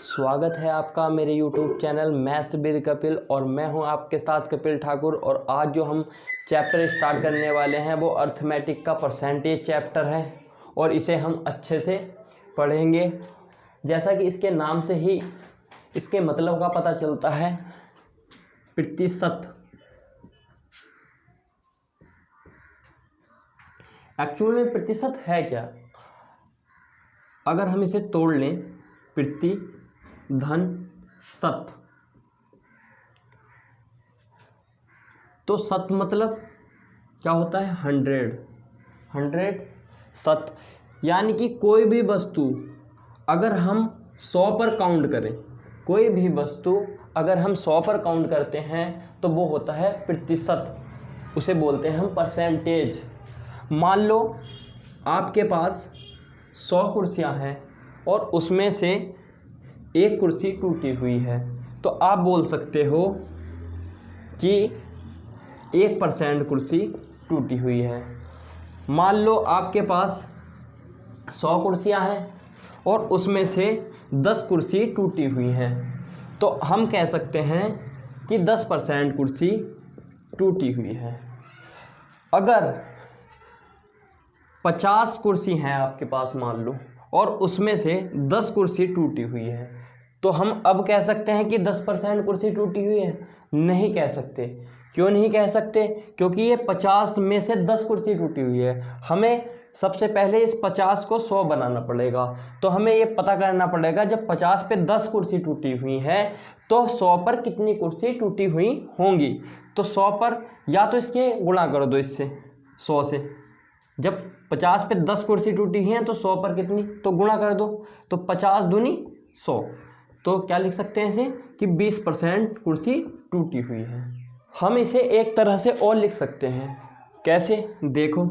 स्वागत है आपका मेरे YouTube channel maths with Kapil और मैं हूं आपके साथ कपिल ठाकुर। और आज जो हम चैप्टर स्टार्ट करने वाले हैं वो अर्थमेटिक का परसेंटेज चैप्टर है और इसे हम अच्छे से पढ़ेंगे। जैसा कि इसके नाम से ही इसके मतलब का पता चलता है, प्रतिशत। एक्चुअल में प्रतिशत है क्या? अगर हम इसे तोड़ लें, प्रति धन शत, तो शत मतलब क्या होता है? 100 शत, यानी कि कोई भी वस्तु अगर हम 100 पर काउंट करें, कोई भी वस्तु अगर हम 100 पर काउंट करते हैं तो वो होता है प्रतिशत, उसे बोलते हैं हम परसेंटेज। मान लो आपके पास 100 कुर्सियां हैं और उसमें से एक कुर्सी टूटी हुई है, तो आप बोल सकते हो कि 1% कुर्सी टूटी हुई है। मान लो आपके पास 100 कुर्सियां हैं और उसमें से 10 कुर्सी टूटी हुई हैं, तो हम कह सकते हैं कि 10% कुर्सी टूटी हुई है। अगर 50 कुर्सी हैं आपके पास मान लो और उसमें से 10 कुर्सी टूटी हुई है, तो हम अब कह सकते हैं कि 10% कुर्सी टूटी हुई है? नहीं कह सकते। क्यों नहीं कह सकते? क्योंकि ये 50 में से 10 कुर्सी टूटी हुई है। हमें सबसे पहले इस 50 को 100 बनाना पड़ेगा, तो हमें ये पता करना पड़ेगा जब 50 पे 10 कुर्सी टूटी हुई है तो 100 पर कितनी कुर्सी टूटी हुई होंगी। तो 100 पर या तो इसके गुणा कर दो इससे, 100 से। जब 50 पे 10 कुर्सी टूटी हुई हैं तो 100 पर कितनी, तो गुणा कर दो, तो 50 दूनी 100। तो क्या लिख सकते हैं इसे कि 20% कुर्सी टूटी हुई है। हम इसे एक तरह से और लिख सकते हैं। कैसे? देखो,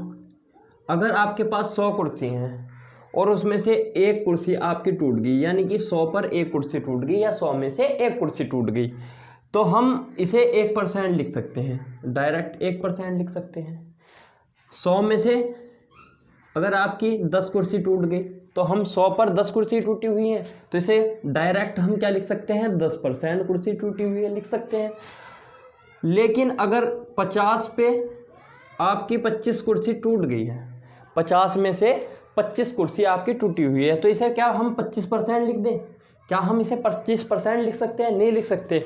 अगर आपके पास 100 कुर्सी हैं और उसमें से एक कुर्सी आपकी टूट गई, यानी कि 100 पर एक कुर्सी टूट गई या 100 में से एक कुर्सी टूट गई, तो हम इसे 1% लिख सकते हैं, डायरेक्ट 1% लिख सकते हैं। 100 में से अगर आपकी 10 कुर्सी टूट गई तो हम 100 पर 10 कुर्सी टूटी हुई है, तो इसे डायरेक्ट हम क्या लिख सकते हैं? 10% कुर्सी टूटी हुई है लिख सकते हैं। लेकिन अगर 50 पे आपकी 25 कुर्सी टूट गई है, 50 में से 25 कुर्सी आपकी टूटी हुई है, तो इसे क्या हम 25% लिख दें? क्या हम इसे 25% लिख सकते हैं? नहीं लिख सकते,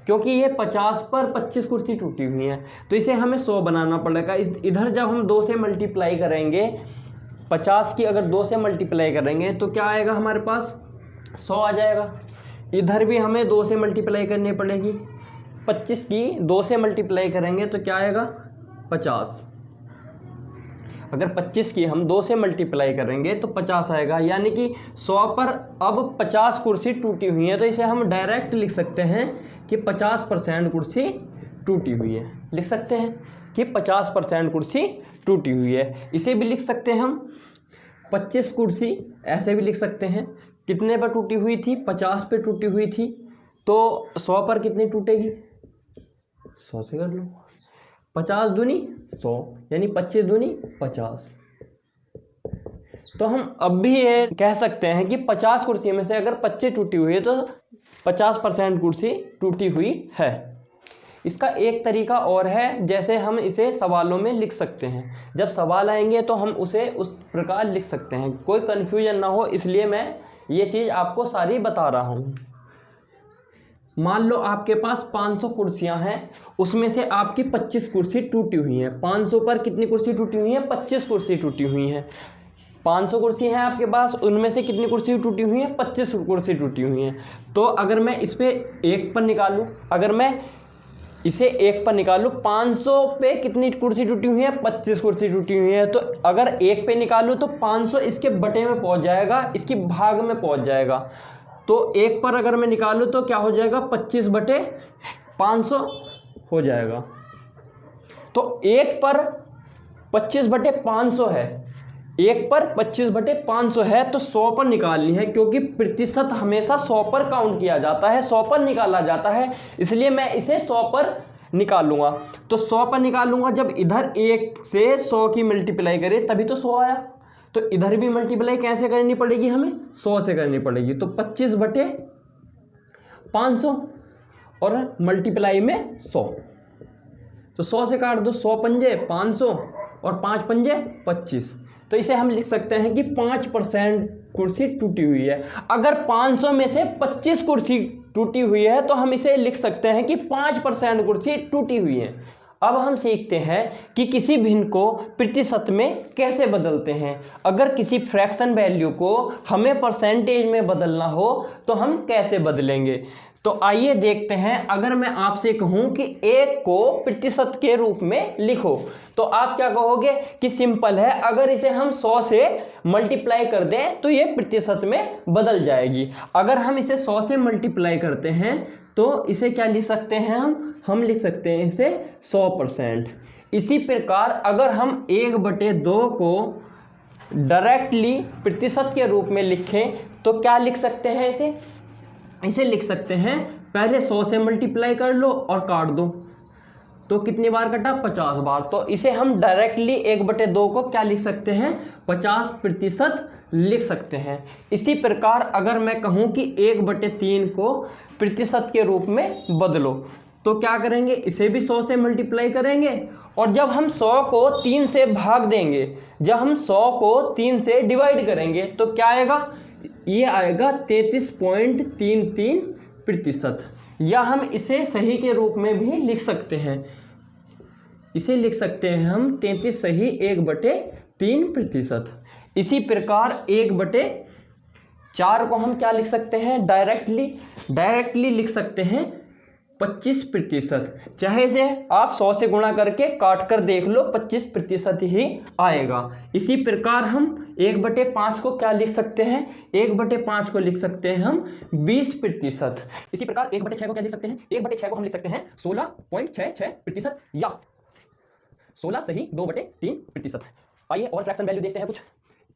क्योंकि ये 50 पर 25 कुर्सी टूटी हुई है, तो इसे हमें 100 बनाना पड़ेगा। इधर जब हम 2 से मल्टीप्लाई करेंगे, 50 की अगर 2 से मल्टीप्लाई करेंगे तो क्या आएगा हमारे पास? 100 आ जाएगा। इधर भी हमें 2 से मल्टीप्लाई करनी पड़ेगी, 25 की 2 से मल्टीप्लाई करेंगे तो क्या आएगा? 50। अगर 25 की हम 2 से मल्टीप्लाई करेंगे तो 50 आएगा, यानी कि 100 पर अब 50 कुर्सी टूटी हुई है, तो इसे हम डायरेक्ट लिख सकते हैं कि 50% कुर्सी टूटी हुई है। लिख सकते हैं कि 50% कुर्सी टूटी हुई है। इसे भी लिख सकते हैं हम 25 कुर्सी, ऐसे भी लिख सकते हैं। कितने पर टूटी हुई थी? 50 पे टूटी हुई थी, तो 100 पर कितनी टूटेगी? 100 से कर लो, 50 दूनी 100, यानी 25 दूनी 50। तो हम अब भी ये कह सकते हैं कि 50 कुर्सी में से अगर 25 टूटी हुई है तो 50% कुर्सी टूटी हुई है। इसका एक तरीका और है, जैसे हम इसे सवालों में लिख सकते हैं। जब सवाल आएंगे तो हम उसे उस प्रकार लिख सकते हैं, कोई कन्फ्यूजन ना हो, इसलिए मैं ये चीज़ आपको सारी बता रहा हूँ। मान लो आपके पास 500 कुर्सियां हैं, उसमें से आपकी 25 कुर्सी टूटी हुई हैं। 500 पर कितनी कुर्सी टूटी हुई है? 25 कुर्सी टूटी हुई हैं। 500 कुर्सी हैं आपके पास, उनमें से कितनी कुर्सी टूटी हुई है? 25 कुर्सी टूटी हुई हैं। तो अगर मैं इस पे 1 पर निकालूं, अगर मैं इसे 1 पर निकालूं, 500 पे कितनी कुर्सी टूटी हुई है? 25 कुर्सी टूटी हुई है। तो अगर 1 पे निकालूं तो 500 इसके बटे में पहुंच जाएगा, इसकी भाग में पहुंच जाएगा। तो 1 पर अगर मैं निकालूं तो क्या हो जाएगा? 25 बटे 500 हो जाएगा। तो 1 पर 25 बटे 500 है, 1 पर 25 बटे 500 है, तो 100 पर निकालनी है, क्योंकि प्रतिशत हमेशा 100 पर काउंट किया जाता है, 100 पर निकाला जाता है, इसलिए मैं इसे 100 पर निकालूंगा। तो 100 पर निकालूंगा, जब इधर 1 से 100 की मल्टीप्लाई करे तभी तो 100 आया, तो इधर भी मल्टीप्लाई कैसे करनी पड़ेगी? हमें 100 से करनी पड़ेगी। तो 25 बटे 500 और मल्टीप्लाई में 100, तो 100 से काट दो, 100 पंजे 500 और 5 पंजे 25। तो इसे हम लिख सकते हैं कि 5% कुर्सी टूटी हुई है। अगर 500 में से 25 कुर्सी टूटी हुई है तो हम इसे लिख सकते हैं कि 5% कुर्सी टूटी हुई है। अब हम सीखते हैं कि किसी भिन्न को प्रतिशत में कैसे बदलते हैं। अगर किसी फ्रैक्शन वैल्यू को हमें परसेंटेज में बदलना हो तो हम कैसे बदलेंगे, तो आइए देखते हैं। अगर मैं आपसे कहूं कि 1 को प्रतिशत के रूप में लिखो तो आप क्या कहोगे कि सिंपल है, अगर इसे हम 100 से मल्टीप्लाई कर दें तो ये प्रतिशत में बदल जाएगी। अगर हम इसे 100 से मल्टीप्लाई करते हैं तो इसे क्या लिख सकते हैं, हम लिख सकते हैं इसे 100%। इसी प्रकार अगर हम 1/2 को डायरेक्टली प्रतिशत के रूप में लिखें तो क्या लिख सकते हैं, इसे लिख सकते हैं, पहले 100 से मल्टीप्लाई कर लो और काट दो, तो कितनी बार कटा, 50 बार। तो इसे हम डायरेक्टली 1/2 को क्या लिख सकते हैं, 50% लिख सकते हैं। इसी प्रकार अगर मैं कहूं कि 1/3 को प्रतिशत के रूप में बदलो तो क्या करेंगे, इसे भी 100 से मल्टीप्लाई करेंगे और जब हम 100 को 3 से भाग देंगे, जब हम 100 को 3 से डिवाइड करेंगे तो क्या आएगा, ये आएगा 33.33%। या हम इसे सही के रूप में भी लिख सकते हैं, इसे लिख सकते हैं हम 33 सही 1/3%। इसी प्रकार 1/4 को हम क्या लिख सकते हैं, डायरेक्टली लिख सकते हैं 25%। चाहे से आप 100 से गुणा करके काट कर देख लो, 25% ही आएगा। इसी प्रकार हम 1/5 को क्या लिख सकते हैं, 1/5 को लिख सकते हैं हम 20%। इसी प्रकार 1/6 को क्या लिख सकते हैं, 1/6 को हम लिख सकते हैं 16.66% या 16 सही 2/3%। आइए और फ्रैक्शन वैल्यू देखते हैं कुछ।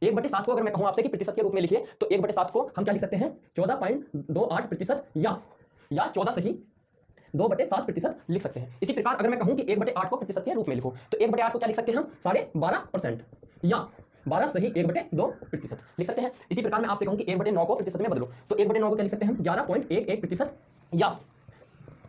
1/7 को अगर मैं कहूं आपसे कि प्रतिशत के रूप में लिखिए तो 1/7 को हम क्या लिख सकते हैं, 14.28% या 14 सही 2/7% लिख सकते हैं। इसी प्रकार अगर मैं कहूं कि 1/8 को प्रतिशत के रूप में लिखो तो 1/8 को क्या लिख सकते हैं हम 12.5% या 12 सही 1/2% लिख सकते हैं। इसी प्रकार मैं आपसे कहूं कि 1/9 को प्रतिशत में बदलो तो 1/9 को क्या लिख सकते हैं हम 11.11% या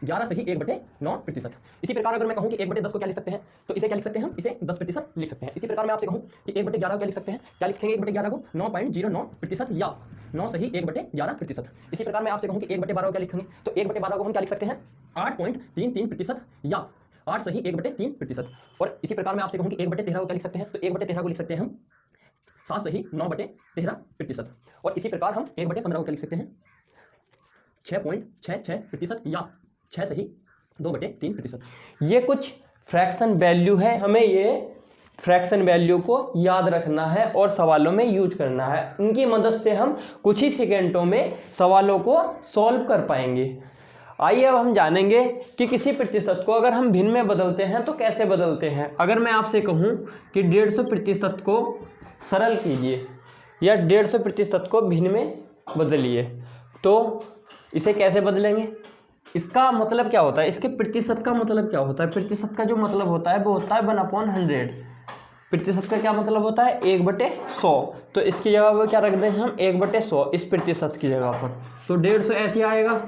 11 सही 1/9%। इसी प्रकार अगर मैं कहूं कि 1/10 को क्या लिख सकते हैं तो इसे क्या लिख सकते हैं हम, इसे 10% लिख सकते हैं। इसी प्रकार मैं आपसे कहूं कि 1/11 को क्या लिख सकते हैं, क्या लिखेंगे 1/11 को 9.09% या 9 सही 1/11%। इसी प्रकार मैं आपसे कहूं कि 1/12 को क्या लिखेंगे तो 1/12 को हम क्या लिख सकते हैं 8.33% या 8 सही 1/3%। और इसी प्रकार मैं आपसे कहूं कि 1/13 को क्या लिख सकते हैं तो 1/13 को लिख सकते हैं हम 7 सही 9/13%। और इसी प्रकार हम 1/15 को क्या लिख सकते हैं 6.66% या 6 सही 2/3%। ये कुछ फ्रैक्शन वैल्यू है, हमें ये फ्रैक्शन वैल्यू को याद रखना है और सवालों में यूज करना है। उनकी मदद से हम कुछ ही सेकेंडों में सवालों को सॉल्व कर पाएंगे। आइए अब हम जानेंगे कि किसी प्रतिशत को अगर हम भिन्न में बदलते हैं तो कैसे बदलते हैं। अगर मैं आपसे कहूं कि 150% को सरल कीजिए या 150% को भिन्न में बदलिए तो इसे कैसे बदलेंगे, इसका मतलब क्या होता है, इसके प्रतिशत का मतलब क्या होता है। प्रतिशत का जो मतलब होता है वो होता है 1/100। प्रतिशत का क्या मतलब होता है 1/100। तो इसकी जगह पर क्या रख दें हम 1/100 इस प्रतिशत की जगह पर, तो 150 ऐसे आएगा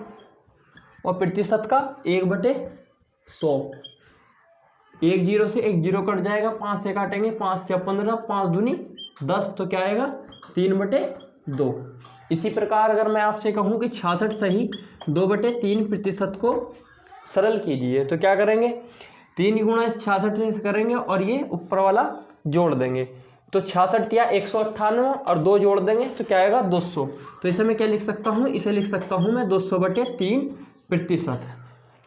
और प्रतिशत का 1/100। 1 0 से 1 0 कट जाएगा, 5 से काटेंगे 5 × 15 5 दूनी 10 तो क्या आएगा 3/2। इसी प्रकार अगर मैं आपसे कहूं कि 66 सही 2/3% को सरल कीजिए तो क्या करेंगे 3 गुणा इस 66 से करेंगे और ये ऊपर वाला जोड़ देंगे तो 66 या 198 और 2 जोड़ देंगे तो क्या आएगा 200। तो इसे मैं क्या लिख सकता हूँ, इसे लिख सकता हूँ मैं 200/3%।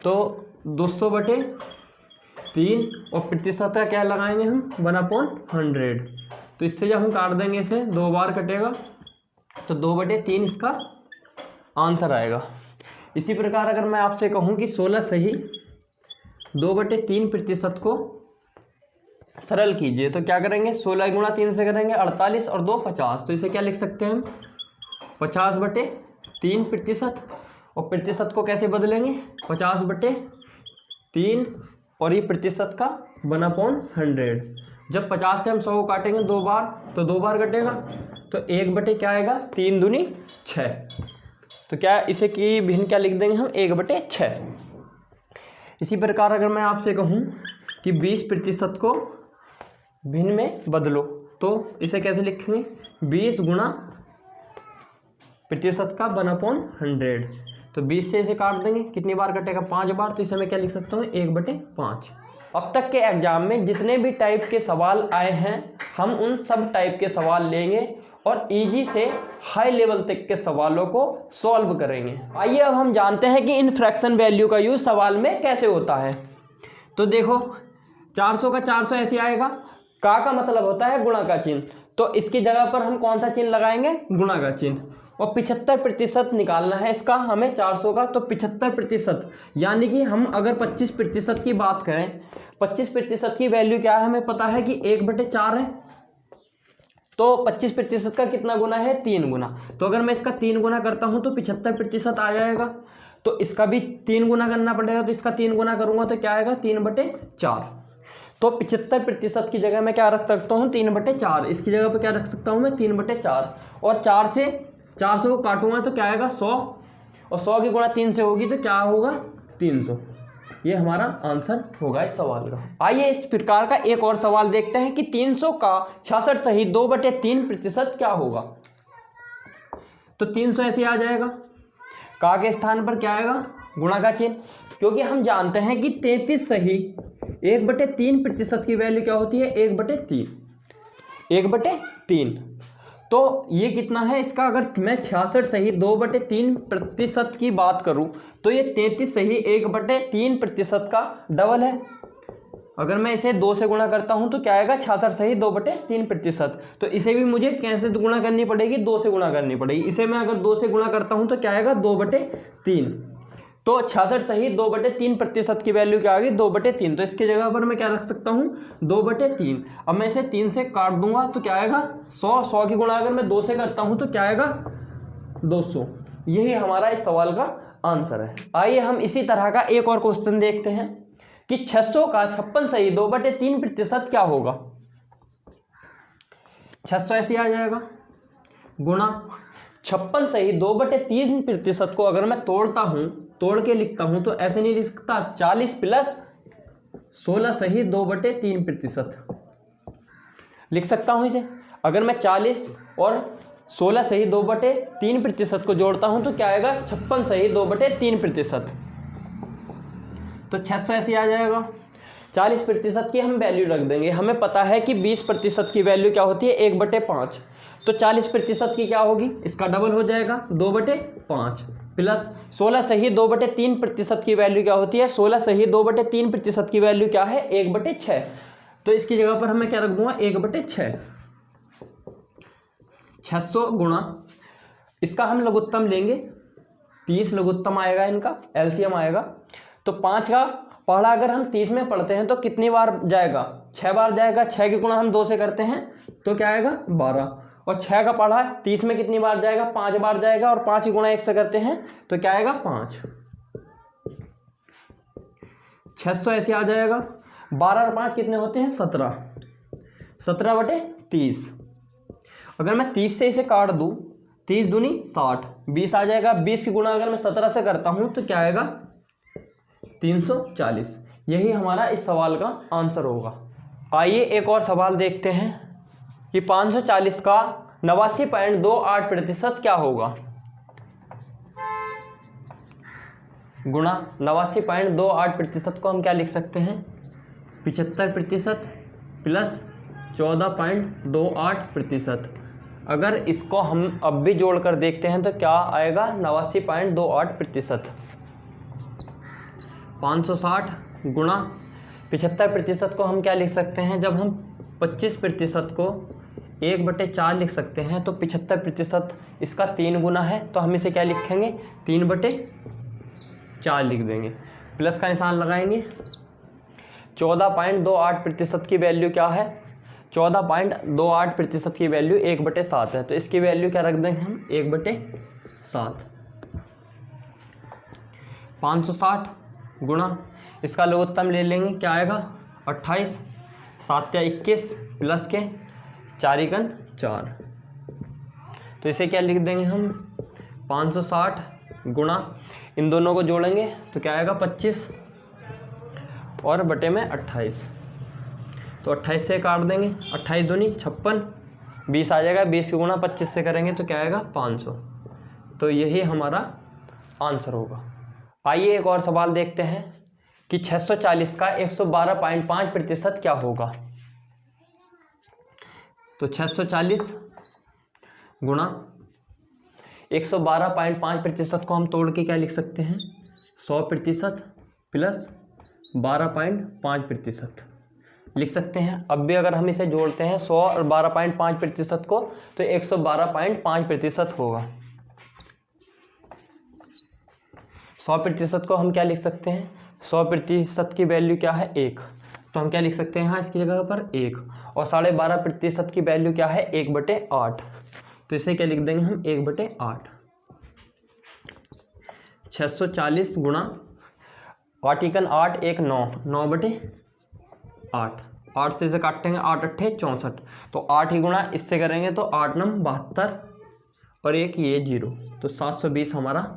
तो 200/3 और प्रतिशत का क्या लगाएंगे हम 1/100। तो इससे जब हम काट देंगे इसे 2 बार कटेगा तो 2/3 इसका आंसर आएगा। इसी प्रकार अगर मैं आपसे कहूं कि 16 सही 2/3% को सरल कीजिए तो क्या करेंगे 16 गुणा 3 से करेंगे 48 और 2 50। तो इसे क्या लिख सकते हैं हम 50/3%। और प्रतिशत को कैसे बदलेंगे 50/3 और ये प्रतिशत का 1/100। जब 50 से हम 100 को काटेंगे 2 बार तो 2 बार कटेगा तो 1/क्या आएगा 3 दूनी 6। तो क्या इसे की भिन्न क्या लिख देंगे हम 1/6। इसी प्रकार अगर मैं आपसे कहूँ कि 20% को भिन्न में बदलो तो इसे कैसे लिखेंगे 20 गुणा प्रतिशत का 1/100। तो 20 से इसे काट देंगे, कितनी बार कटेगा 5 बार, तो इसे मैं क्या लिख सकता हूँ 1/5। अब तक के एग्जाम में जितने भी टाइप के सवाल आए हैं हम उन सब टाइप के सवाल लेंगे और इजी से हाई लेवल तक के सवालों को सॉल्व करेंगे। आइए अब हम जानते हैं कि इन फ्रैक्शन वैल्यू का यूज सवाल में कैसे होता है। तो देखो 400 का 400 ऐसे आएगा, का मतलब होता है गुणा का चिन्ह, तो इसकी जगह पर हम कौन सा चिन्ह लगाएंगे गुणा का चिन्ह। और 75% निकालना है इसका हमें 400 का, तो 75% यानी कि हम अगर 25% की बात करें, 25% की वैल्यू क्या है हमें पता है कि 1/4 है, तो 25% का कितना गुना है 3 गुना। तो अगर मैं इसका 3 गुना करता हूं तो 75% आ जाएगा, तो इसका भी 3 गुना करना पड़ेगा, तो इसका 3 गुना करूंगा तो क्या आएगा 3/4। तो 75% की जगह मैं क्या रख सकता हूँ 3/4, इसकी जगह पे क्या रख सकता हूँ मैं 3/4। और 4 से 400 को काटूंगा तो क्या आएगा 100, और 100 की गुणा 3 से होगी तो क्या होगा 300। ये हमारा आंसर होगा इस सवाल का। आइए इस प्रकार का एक और सवाल देखते हैं कि 300 का 66 सही 2/3% क्या होगा। तो 300 ऐसे आ जाएगा, का के स्थान पर क्या आएगा गुणा का चिन्ह, क्योंकि हम जानते हैं कि 33 सही 1/3% की वैल्यू क्या होती है 1/3। तो ये कितना है इसका, अगर मैं 66 सही 2/3% की बात करूं तो ये 33 सही 1/3% का डबल है। अगर मैं इसे 2 से गुणा करता हूं तो क्या आएगा 66 सही 2/3%। तो इसे भी मुझे कैसे गुणा करनी पड़ेगी 2 से गुणा करनी पड़ेगी। इसे मैं अगर 2 से गुणा करता हूं तो क्या आएगा 2/3। तो 66 सही 2/3% की वैल्यू क्या आ गई 2/3। तो इसकी जगह पर मैं क्या रख सकता हूँ 2/3। अब मैं इसे 3 से काट दूंगा तो क्या आएगा 100 की गुणा अगर मैं 2 से करता हूँ तो क्या आएगा 200। यही हमारा इस सवाल का आंसर है। आइए हम इसी तरह का एक और क्वेश्चन देखते हैं कि 600 का 56 सही 2/3% क्या होगा। 600 ऐसे आ जाएगा गुणा 56 सही 2/3% को अगर मैं तोड़ के लिखता हूं तो ऐसे नहीं लिख सकता, 40 + 16 सही 2/3% लिख सकता हूं इसे। अगर मैं 40 और 16 सही 2/3% को जोड़ता हूं तो क्या आएगा 56 सही 2/3%। तो 600 ऐसे आ जाएगा। 40% की हम वैल्यू रख देंगे, हमें पता है कि 20% की वैल्यू क्या होती है 1/5। तो 40% की क्या होगी इसका डबल हो जाएगा 2/5 प्लस 16 सही 2/3% की वैल्यू क्या होती है 16 सही 2/3% की वैल्यू क्या है 1/6। तो इसकी जगह पर हमें क्या रख दूंगा 1/6। 600 गुणा इसका हम लघुत्तम लेंगे 30 लघुत्तम आएगा, इनका एलसीएम आएगा। तो 5 का पढ़ा अगर हम 30 में पढ़ते हैं तो कितनी बार जाएगा 6 बार जाएगा। 6 की गुणा हम 2 से करते हैं तो क्या आएगा 12। और 6 का पढ़ा 30 में कितनी बार जाएगा 5 बार जाएगा। और 5 की गुणा 1 से करते हैं तो क्या आएगा 5। 600 ऐसे आ जाएगा। 12 और 5 कितने होते हैं 17। 17/30। अगर मैं 30 से इसे काट दूं 30 दूनी 60 20 आ जाएगा। 20 की गुणा अगर मैं 17 से करता हूं तो क्या आएगा 340। यही हमारा इस सवाल का आंसर होगा। आइए एक और सवाल देखते हैं कि 540 का 89.28% क्या होगा। गुणा 89.28% को हम क्या लिख सकते हैं 75% प्लस 14.28%। अगर इसको हम अब भी जोड़कर देखते हैं तो क्या आएगा 89.28%। 560 गुणा 75% को हम क्या लिख सकते हैं, जब हम 25% को 1/4 लिख सकते हैं तो 75% इसका 3 गुना है, तो हम इसे क्या लिखेंगे 3/4 लिख देंगे। प्लस का निशान लगाएंगे। 14.28% की वैल्यू क्या है 14.28% की वैल्यू 1/7 है, तो इसकी वैल्यू क्या रख देंगे हम 1/7। 560 गुणा इसका लघुत्तम ले लेंगे, क्या आएगा 28 7 या 21 प्लस के 4 × 4। तो इसे क्या लिख देंगे हम 560 गुणा इन दोनों को जोड़ेंगे तो क्या आएगा 25 और बटे में 28, तो 28 से काट देंगे, 28 दूनी 56, 20 आ जाएगा, 20 की गुणा 25 से करेंगे तो क्या आएगा 500। तो यही हमारा आंसर होगा। आइए एक और सवाल देखते हैं कि 640 का 112.5% क्या होगा। तो 640 गुणा 112.5% को हम तोड़ के क्या लिख सकते हैं 100% प्लस 12.5% लिख सकते हैं। अब भी अगर हम इसे जोड़ते हैं 100 और 12.5% को तो 112.5% होगा। 100% को हम क्या लिख सकते हैं 100% की वैल्यू क्या है 1, तो हम क्या लिख सकते हैं यहाँ इसकी जगह पर 1, और 12.5% की वैल्यू क्या है 1/8, तो इसे क्या लिख देंगे हम 1/8। 640 गुणा 8 × 8 1 9, 9/8, 8 से इसे काटेंगे 8 × 8 = 64, तो 8 ही गुणा इससे करेंगे तो 8 × 9 = 72 और एक ये 0, तो 720 हमारा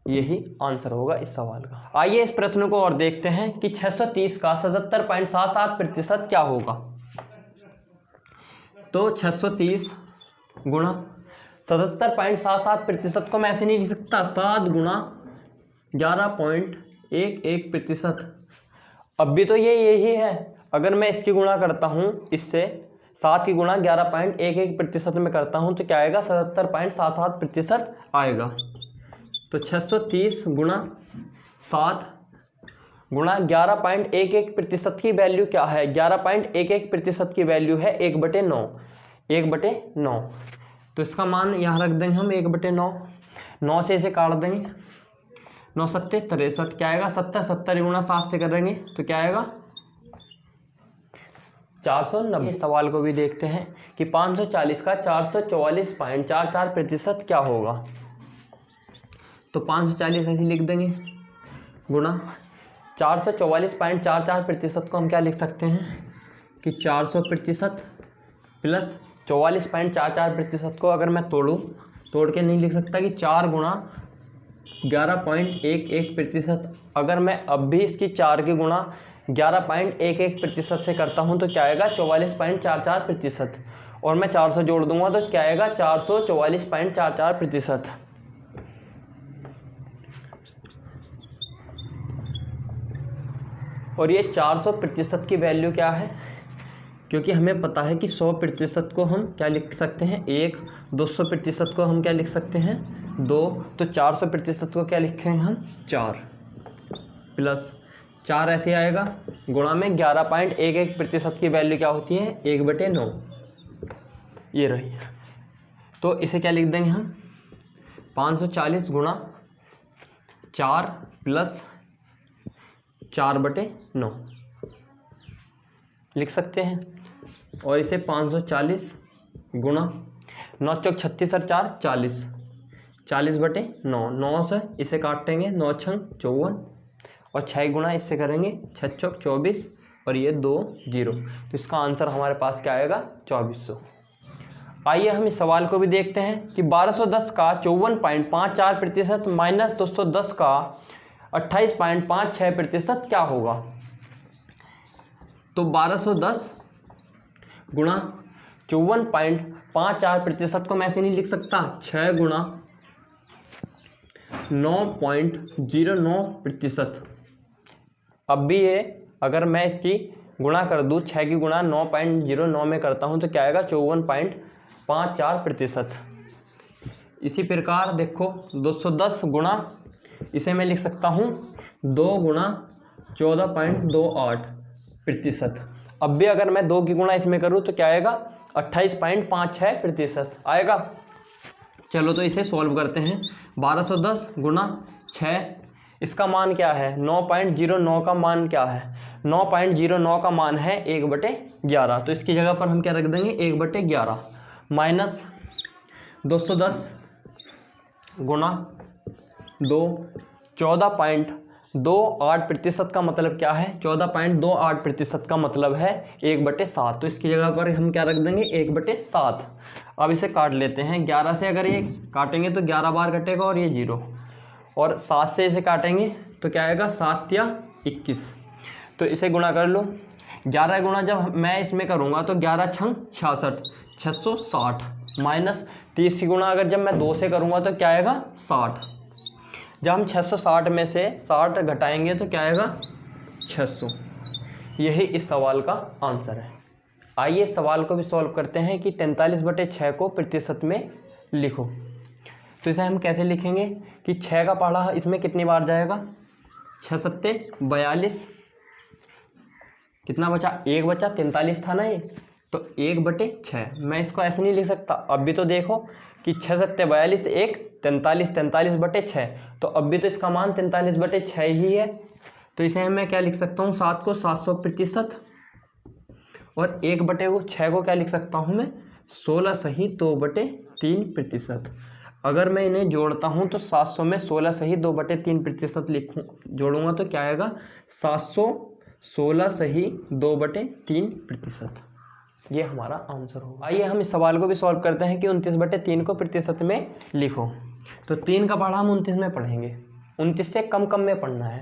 यही आंसर होगा इस सवाल का। आइए इस प्रश्न को और देखते हैं कि 630 का 77.77% क्या होगा। तो 630 गुणा 77.77% को मैं ऐसे नहीं लिख सकता, 7 गुणा 11.11%। अब भी तो ये यही है, अगर मैं इसकी गुणा करता हूँ इससे 7 की गुणा 11.11% में करता हूँ तो क्या आएगा 77.77% आएगा। तो 630 गुणा 7 गुणा 11.11% की वैल्यू क्या है 11.11% की वैल्यू है 1/9, 1/9, तो इसका मान यहाँ रख देंगे हम 1/9, 9 से इसे काट देंगे, 9 × 7 = 63, क्या आएगा 70, 70 गुणा 7 से करेंगे तो क्या आएगा 490। इस सवाल को भी देखते हैं कि 540 का 444.44% क्या होगा। तो 540 ऐसे लिख देंगे गुणा 444.44% को हम क्या लिख सकते हैं कि 400% प्लस 44.44% को अगर मैं तोड़ के नहीं लिख सकता कि 4 गुणा 11.11%। अगर मैं अब भी इसकी 4 की गुणा 11.11% से करता हूं तो क्या आएगा 44.44%, और मैं 400 जोड़ दूंगा तो क्या आएगा 444.44%। और ये 400% की वैल्यू क्या है, क्योंकि हमें पता है कि 100% को हम क्या लिख सकते हैं 1, 200% को हम क्या लिख सकते हैं 2, तो 400% को क्या लिखेंगे हम 4, प्लस 4 ऐसे आएगा गुणा में 11.11% की वैल्यू क्या होती है 1/9, ये रही। तो इसे क्या लिख देंगे हम 540 गुणा 4 प्लस 4/9 लिख सकते हैं, और इसे 540 गुणा 9 × 4 = 36 और 4 = 40, 40/9, 9 से इसे काटेंगे 9 × 6 = 54, और 6 गुणा इससे करेंगे 6 × 6 = 24, और ये 2 0, तो इसका आंसर हमारे पास क्या आएगा 2400। आइए हम इस सवाल को भी देखते हैं कि 1210 का 54.54% माइनस 210 का 28.56% क्या होगा। तो 1210 गुणा 54.54% को मैं ऐसे नहीं लिख सकता, 6 गुणा 9.09%। अब भी ये अगर मैं इसकी गुणा कर दूँ 6 की गुणा 9.09 में करता हूँ तो क्या आएगा 54.54%। इसी प्रकार देखो 210 गुणा, इसे मैं लिख सकता हूँ 2 गुणा 14.28%। अब भी अगर मैं 2 की गुणा इसमें करूँ तो क्या आएगा 28.56% आएगा। चलो तो इसे सॉल्व करते हैं। 1210 गुणा 6, इसका मान क्या है 9.09 का मान क्या है 9.09 का मान है 1/11, तो इसकी जगह पर हम क्या रख देंगे 1/11, माइनस 210 गुणा 2, 14.28% का मतलब क्या है 14.28% का मतलब है 1/7, तो इसकी जगह पर हम क्या रख देंगे 1/7। अब इसे काट लेते हैं, 11 से अगर ये काटेंगे तो 11 बार कटेगा और ये 0, और 7 से इसे काटेंगे तो क्या आएगा 7 या 21। तो इसे गुणा कर लो। 11 गुणा जब मैं इसमें करूँगा तो 11 छंग 66, 660 माइनस 30 गुणा अगर जब मैं 2 से करूँगा तो क्या आएगा 60। जब हम 660 में से 60 घटाएंगे तो क्या आएगा 600। यही इस सवाल का आंसर है। आइए इस सवाल को भी सॉल्व करते हैं कि 43/6 को प्रतिशत में लिखो। तो इसे हम कैसे लिखेंगे कि 6 का पहाड़ा इसमें कितनी बार जाएगा, 6 सत्ते 42, कितना बचा, 1 बचा, 43 था ना ये, तो 1/6। मैं इसको ऐसे नहीं लिख सकता। अब भी तो देखो कि 6 सत्ते 42, 1 43, 43/6, तो अब भी तो इसका मान 43/6 ही है। तो इसे मैं क्या लिख सकता हूँ, 7 को 700% और 1/6 को क्या लिख सकता हूँ मैं, 16 सही 2/3%। अगर मैं इन्हें जोड़ता हूँ तो 700 में 16 सही 2/3% लिखूँ, जोड़ूंगा तो क्या आएगा 716 सही 2/3%। ये हमारा आंसर होगा। आइए हम इस सवाल को भी सॉल्व करते हैं कि 29/3 को प्रतिशत में लिखो। तो 3 का पढ़ा हम 29 में पढ़ेंगे, 29 से कम कम में पढ़ना है।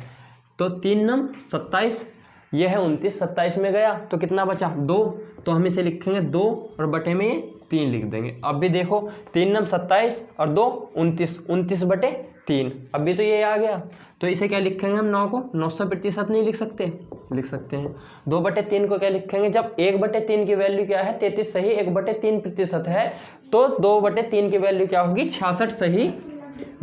तो 3 नम 27, यह है 29, 27 में गया तो कितना बचा 2, तो हम इसे लिखेंगे 2 और बटे में ये 3 लिख देंगे। अब भी देखो 3 नम 27 और 2 29, 29/3, अब भी तो ये आ गया। तो इसे क्या लिखेंगे हम 9 को 900% नहीं लिख सकते, लिख सकते हैं। 2/3 को क्या लिखेंगे, जब 1/3 की वैल्यू क्या है 33 सही 1/3% है, तो 2/3 की वैल्यू क्या होगी 66 सही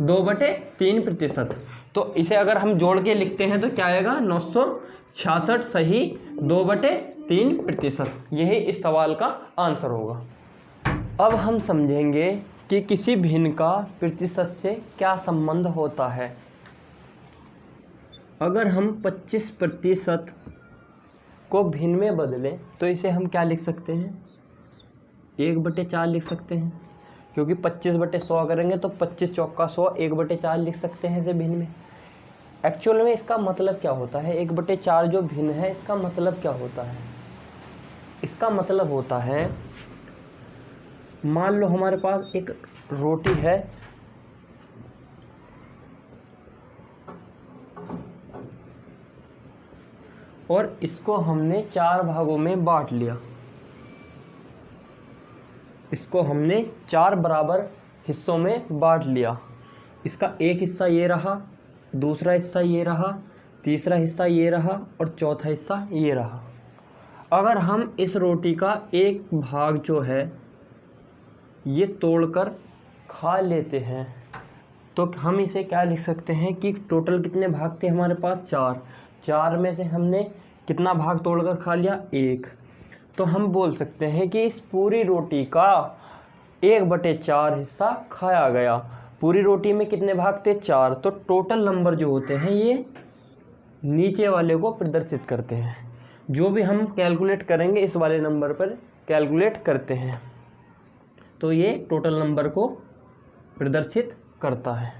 2/3%। तो इसे अगर हम जोड़ के लिखते हैं तो क्या आएगा 966 सही 2/3%। यही इस सवाल का आंसर होगा। अब हम समझेंगे कि किसी भिन्न का प्रतिशत से क्या संबंध होता है। अगर हम 25% को भिन्न में बदलें तो इसे हम क्या लिख सकते हैं, 1/4 लिख सकते हैं, क्योंकि 25/100 करेंगे तो 25 चौका 100, 1/4 लिख सकते हैं इसे भिन्न में। एक्चुअल में इसका मतलब क्या होता है, 1/4 जो भिन्न है इसका मतलब क्या होता है, इसका मतलब होता है मान लो हमारे पास एक रोटी है और इसको हमने 4 भागों में बांट लिया, इसको हमने 4 बराबर हिस्सों में बांट लिया। इसका एक हिस्सा ये रहा, दूसरा हिस्सा ये रहा, तीसरा हिस्सा ये रहा और चौथा हिस्सा ये रहा। अगर हम इस रोटी का एक भाग जो है ये तोड़कर खा लेते हैं तो हम इसे क्या लिख सकते हैं कि टोटल कितने भाग थे हमारे पास 4, 4 में से हमने कितना भाग तोड़कर खा लिया 1। तो हम बोल सकते हैं कि इस पूरी रोटी का 1/4 हिस्सा खाया गया। पूरी रोटी में कितने भाग थे 4, तो टोटल नंबर जो होते हैं ये नीचे वाले को प्रदर्शित करते हैं। जो भी हम कैलकुलेट करेंगे इस वाले नंबर पर कैलकुलेट करते हैं तो ये टोटल नंबर को प्रदर्शित करता है।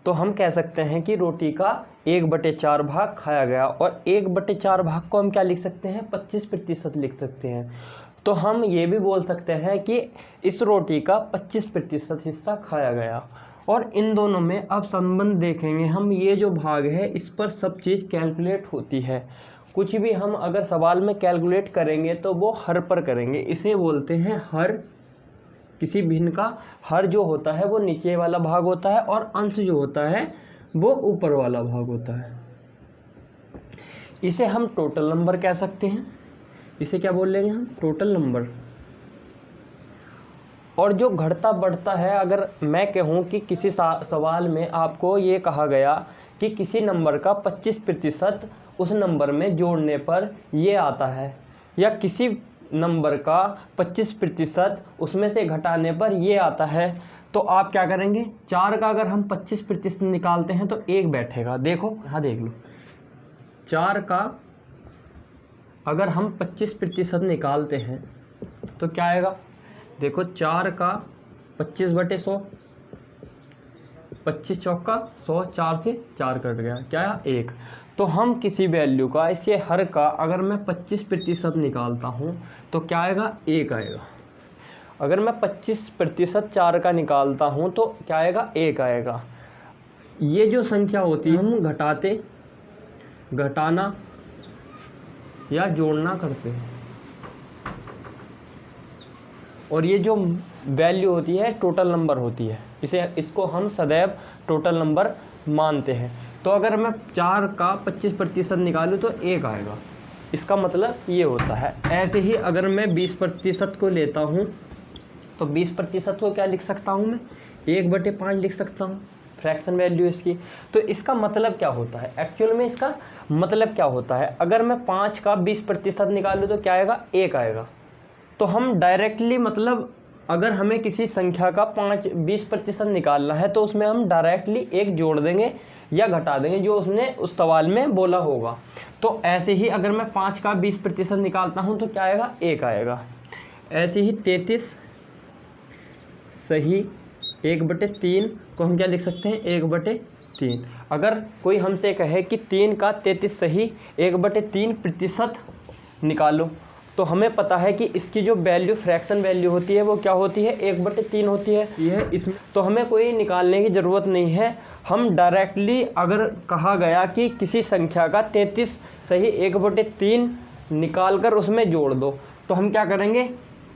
तो हम कह सकते हैं कि रोटी का 1/4 भाग खाया गया और 1/4 भाग को हम क्या लिख सकते हैं 25% लिख सकते हैं। तो हम ये भी बोल सकते हैं कि इस रोटी का 25% हिस्सा खाया गया। और इन दोनों में अब संबंध देखेंगे हम, ये जो भाग है इस पर सब चीज़ कैलकुलेट होती है। कुछ भी हम अगर सवाल में कैलकुलेट करेंगे तो वो हर पर करेंगे, इसे बोलते हैं हर। किसी भिन्न का हर जो होता है वो नीचे वाला भाग होता है और अंश जो होता है वो ऊपर वाला भाग होता है। इसे हम टोटल नंबर कह सकते हैं, इसे क्या बोल लेंगे हम टोटल नंबर। और जो घटता बढ़ता है, अगर मैं कहूँ कि किसी सवाल में आपको ये कहा गया कि किसी नंबर का 25% उस नंबर में जोड़ने पर ये आता है, या किसी नंबर का 25% उसमें से घटाने पर ये आता है, तो आप क्या करेंगे 4 का अगर हम 25% निकालते हैं तो 1 बैठेगा। देखो यहाँ देख लो, 4 का अगर हम 25% निकालते हैं तो क्या आएगा, देखो 4 का 25/100, 25 चौका 100, 4 से 4 कट गया, क्या आया 1। तो हम किसी वैल्यू का इसके हर का अगर मैं 25% निकालता हूँ तो क्या आएगा 1 आएगा। अगर मैं 25% 4 का निकालता हूँ तो क्या आएगा 1 आएगा। ये जो संख्या होती है हम घटाते, घटाना या जोड़ना करते हैं, और ये जो वैल्यू होती है टोटल नंबर होती है, इसको हम सदैव टोटल नंबर मानते हैं। तो अगर मैं 4 का 25% निकालूँ तो 1 आएगा, इसका मतलब ये होता है। ऐसे ही अगर मैं 20% को लेता हूँ तो 20% को क्या लिख सकता हूँ मैं, 1/5 लिख सकता हूँ, फ्रैक्शन वैल्यू इसकी। तो इसका मतलब क्या होता है, एक्चुअल में इसका मतलब क्या होता है, अगर मैं 5 का 20% निकालूँ तो क्या आएगा, 1 आएगा। तो हम डायरेक्टली मतलब अगर हमें किसी संख्या का 20% निकालना है तो उसमें हम डायरेक्टली 1 जोड़ देंगे या घटा देंगे जो उसने उस सवाल में बोला होगा। तो ऐसे ही अगर मैं 5 का 20% निकालता हूँ तो क्या आएगा, 1 आएगा। ऐसे ही 33 सही 1/3 को हम क्या लिख सकते हैं, 1/3। अगर कोई हमसे कहे कि 3 का 33 सही 1/3% निकालो, तो हमें पता है कि इसकी जो वैल्यू फ्रैक्शन वैल्यू होती है वो क्या होती है, 1/3 होती है। यह इसमें तो हमें कोई निकालने की ज़रूरत नहीं है। हम डायरेक्टली अगर कहा गया कि किसी संख्या का 33 सही 1/3 निकाल कर उसमें जोड़ दो, तो हम क्या करेंगे,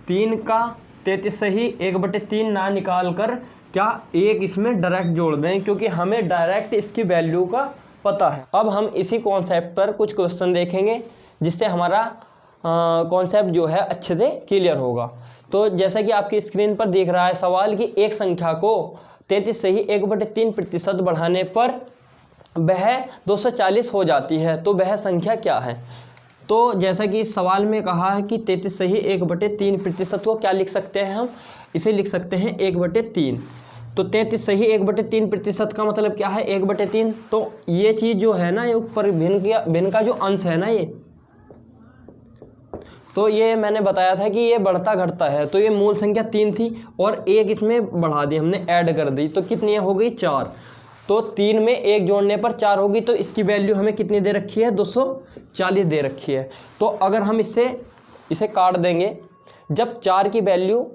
3 का 33 सही 1/3 ना निकाल कर क्या 1 इसमें डायरेक्ट जोड़ दें, क्योंकि हमें डायरेक्ट इसकी वैल्यू का पता है। अब हम इसी कॉन्सेप्ट पर कुछ क्वेश्चन देखेंगे जिससे हमारा कॉन्सेप्ट जो है अच्छे से क्लियर होगा। तो जैसा कि आपकी स्क्रीन पर दिख रहा है सवाल कि एक संख्या को 33 सही 1/3% बढ़ाने पर वह 240 हो जाती है, तो वह संख्या क्या है। तो जैसा कि इस सवाल में कहा है कि 33 सही 1/3% को क्या लिख सकते हैं, हम इसे लिख सकते हैं 1/3। तो 33 सही 1/3% का मतलब क्या है, 1/3। तो ये चीज़ जो है ना, ये ऊपर भिन्न का जो अंश है ना, ये तो ये मैंने बताया था कि ये बढ़ता घटता है। तो ये मूल संख्या 3 थी और 1 इसमें बढ़ा दी हमने, ऐड कर दी, तो कितनी हो गई, 4। तो 3 में 1 जोड़ने पर 4 होगी। तो इसकी वैल्यू हमें कितनी दे रखी है, 240 दे रखी है। तो अगर हम इसे काट देंगे, जब 4 की वैल्यू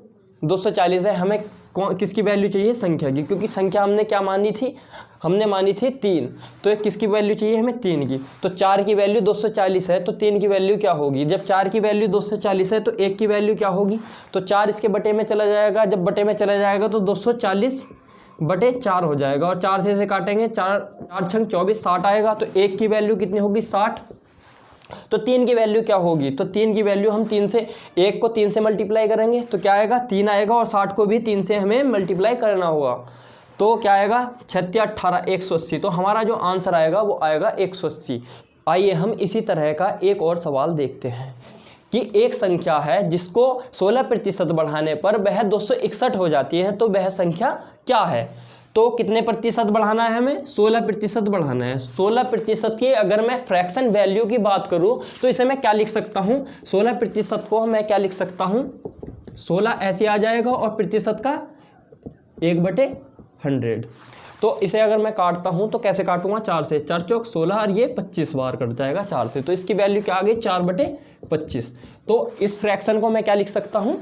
240 है, हमें किसकी वैल्यू चाहिए, संख्या की, क्योंकि संख्या हमने क्या मानी थी, हमने मानी थी 3। तो किसकी वैल्यू चाहिए हमें, 3 की। तो 4 की वैल्यू 240 है, तो 3 की वैल्यू क्या होगी, जब 4 की वैल्यू 240 है तो 1 की वैल्यू क्या होगी, तो 4 इसके बटे में चला जाएगा, जब बटे में चला जाएगा तो 240/4 हो जाएगा, और 4 से इसे काटेंगे, 4 छंग 24, 60 आएगा। तो 1 की वैल्यू कितनी होगी, 60। तो 3 की वैल्यू क्या होगी, तो 3 की वैल्यू हम 1 को 3 से मल्टीप्लाई करेंगे तो क्या आएगा, 3 आएगा, और 60 को भी 3 से हमें मल्टीप्लाई करना होगा। तो क्या आएगा, 36 18 180। तो हमारा जो आंसर आएगा वो आएगा 180। आइए हम इसी तरह का एक और सवाल देखते हैं कि एक संख्या है जिसको 16% बढ़ाने पर वह 261 हो जाती है, तो वह संख्या क्या है। तो कितने प्रतिशत बढ़ाना है हमें, 16% बढ़ाना है। 16% की अगर मैं फ्रैक्शन वैल्यू की बात करूं तो इसे मैं क्या लिख सकता हूं, 16% को मैं क्या लिख सकता हूं, 16 ऐसे आ जाएगा और प्रतिशत का 1/100। तो इसे अगर मैं काटता हूं तो कैसे काटूंगा, 4 से, 4 चौक 16 और ये 25 बार कट जाएगा 4 से। तो इसकी वैल्यू क्या आ गई, 4/25। तो इस फ्रैक्शन को मैं क्या लिख सकता हूं,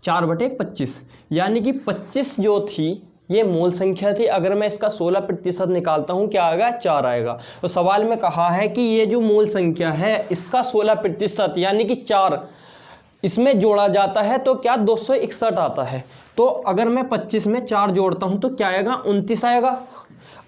4/25। यानी कि 25 जो थी ये मूल संख्या थी। अगर मैं इसका 16% निकालता हूं क्या आएगा, 4 आएगा। तो सवाल में कहा है कि ये जो मूल संख्या है इसका 16% यानी कि 4 इसमें जोड़ा जाता है तो क्या 261 आता है। तो अगर मैं 25 में 4 जोड़ता हूं तो क्या आएगा, 29 आएगा।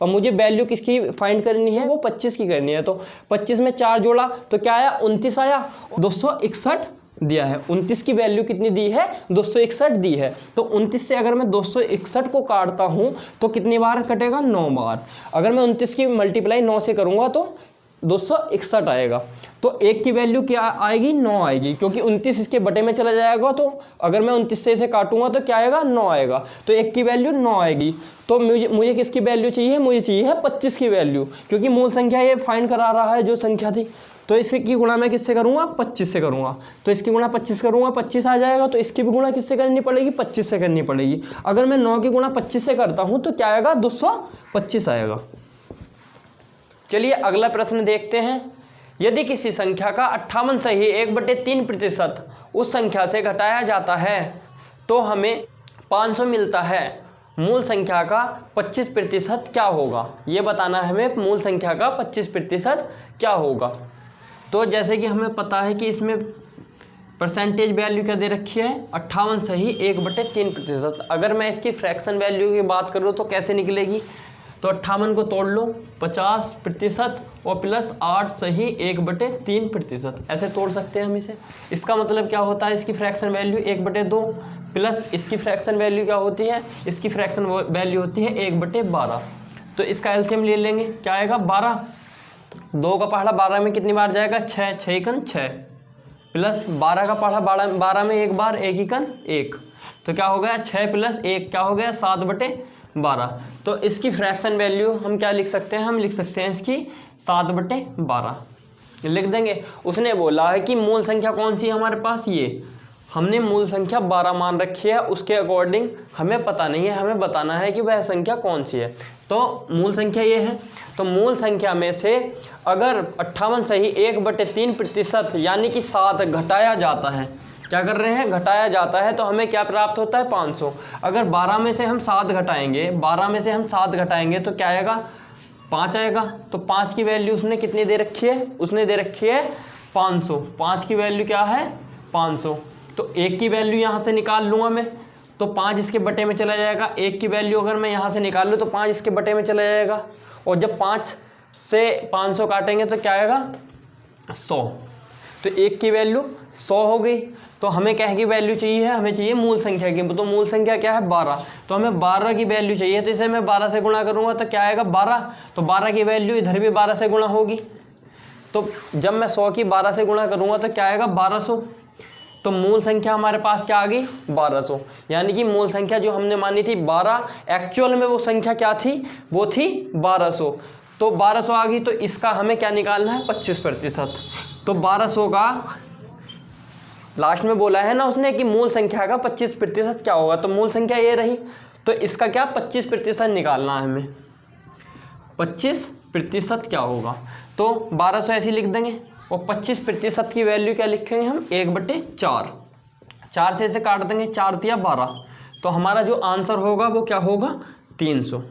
और मुझे वैल्यू किसकी फाइंड करनी है, वो 25 की करनी है। तो 25 में 4 जोड़ा तो क्या आया, 29 आया, 261 दिया है। 29 की वैल्यू कितनी दी है, 261 दी है। तो 29 से अगर मैं 261 को काटता हूं तो कितनी बार कटेगा, 9 बार। अगर मैं 29 की मल्टीप्लाई 9 से करूंगा तो 261 आएगा। तो 1 की वैल्यू क्या आएगी, 9 आएगी, क्योंकि 29 इसके बटे में चला जाएगा। तो अगर मैं 29 से इसे काटूंगा तो क्या आएगा, 9 आएगा। तो 1 की वैल्यू 9 आएगी। तो मुझे किसकी वैल्यू चाहिए, मुझे चाहिए है 25 की वैल्यू, क्योंकि मूल संख्या ये फाइंड करा रहा है जो संख्या थी। तो इसकी गुणा मैं किससे करूंगा, 25 से करूंगा। तो इसकी गुणा 25 करूंगा, 25 आ जाएगा। तो इसकी भी गुणा किससे करनी पड़ेगी, 25 से करनी पड़ेगी। अगर मैं 9 की गुणा 25 से करता हूं तो क्या आएगा, 225 आएगा। चलिए अगला प्रश्न देखते हैं। यदि किसी संख्या का 58 सही 1/3% उस संख्या से घटाया जाता है तो हमें 500 मिलता है, मूल संख्या का 25% क्या होगा, ये बताना है हमें मूल संख्या का 25% क्या होगा। तो जैसे कि हमें पता है कि इसमें परसेंटेज वैल्यू क्या दे रखी है 58 सही 1/3%। अगर मैं इसकी फ्रैक्शन वैल्यू की बात करूँ तो कैसे निकलेगी, तो 58 को तोड़ लो 50% और प्लस 8 सही 1/3%, ऐसे तोड़ सकते हैं हम इसे। इसका मतलब क्या होता है, इसकी फ्रैक्शन वैल्यू 1/2 प्लस इसकी फ्रैक्शन वैल्यू क्या होती है, इसकी फ्रैक्शन वैल्यू होती है 1/12। तो इसका एलसीएम ले लेंगे, क्या आएगा 12। 2 का पहाड़ा 12 में कितनी बार जाएगा 6, 6 एकन 6 प्लस 12 का पहाड़ा 12 में एक बार 1 एकन 1, तो क्या हो गया 6 प्लस 1 क्या हो गया 7/12। तो इसकी फ्रैक्शन वैल्यू हम क्या लिख सकते हैं, हम लिख सकते हैं इसकी 7/12 लिख देंगे। उसने बोला है कि मूल संख्या कौन सी है हमारे पास, ये हमने मूल संख्या 12 मान रखी है, उसके अकॉर्डिंग हमें पता नहीं है, हमें बताना है कि वह संख्या कौन सी है। तो मूल संख्या ये है, तो मूल संख्या में से अगर 58 सही 1/3% यानी कि 7 घटाया जाता है, क्या कर रहे हैं घटाया जाता है, तो हमें क्या प्राप्त होता है 500। अगर 12 में से हम 7 घटाएंगे, 12 में से हम 7 घटाएंगे तो क्या आएगा 5 आएगा। तो 5 की वैल्यू उसने कितनी दे रखी है, उसने दे रखी है 500। 5 की वैल्यू क्या है 500। तो 1 की वैल्यू यहाँ से निकाल लूँगा मैं, तो 5 इसके बटे में चला जाएगा। 1 की वैल्यू अगर मैं यहाँ से निकाल लूँ तो 5 इसके बटे में चला जाएगा, और जब 5 से 500 काटेंगे तो क्या आएगा 100। तो 1 की वैल्यू 100 हो गई। तो हमें क्या की वैल्यू चाहिए है, हमें चाहिए मूल संख्या की। तो मूल संख्या क्या है 12, तो हमें 12 की वैल्यू चाहिए, तो इसे मैं 12 से गुणा करूँगा तो क्या आएगा 12। तो 12 की वैल्यू इधर भी 12 से गुणा होगी, तो जब मैं 100 की 12 से गुणा करूँगा तो क्या आएगा 1200। तो मूल संख्या हमारे पास क्या आ गई 1200, यानी कि मूल संख्या जो हमने मानी थी 12, एक्चुअल में वो संख्या क्या थी, वो थी 1200। तो 1200 आ गई, तो इसका हमें क्या निकालना है 25%। तो 1200 का लास्ट में बोला है ना उसने कि मूल संख्या का 25% क्या होगा, तो मूल संख्या ये रही, तो इसका क्या 25% निकालना है हमें। 25% क्या होगा, तो 1200 ऐसे लिख देंगे, और 25% की वैल्यू क्या लिखेंगे हम 1/4। 4 से इसे काट देंगे, 4 दिया 12, तो हमारा जो आंसर होगा वो क्या होगा 300।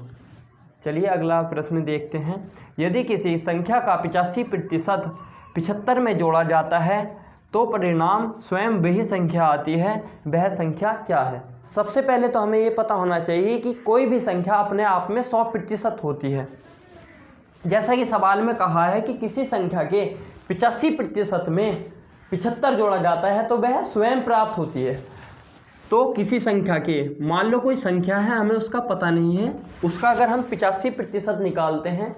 चलिए अगला प्रश्न देखते हैं। यदि किसी संख्या का 85% 75 में जोड़ा जाता है तो परिणाम स्वयं वही संख्या आती है, वह संख्या क्या है। सबसे पहले तो हमें ये पता होना चाहिए कि कोई भी संख्या अपने आप में 100% होती है। जैसा कि सवाल में कहा है कि किसी संख्या के 85% में 75 जोड़ा जाता है तो वह स्वयं प्राप्त होती है। तो किसी संख्या के, मान लो कोई संख्या है, हमें उसका पता नहीं है, उसका अगर हम 85% निकालते हैं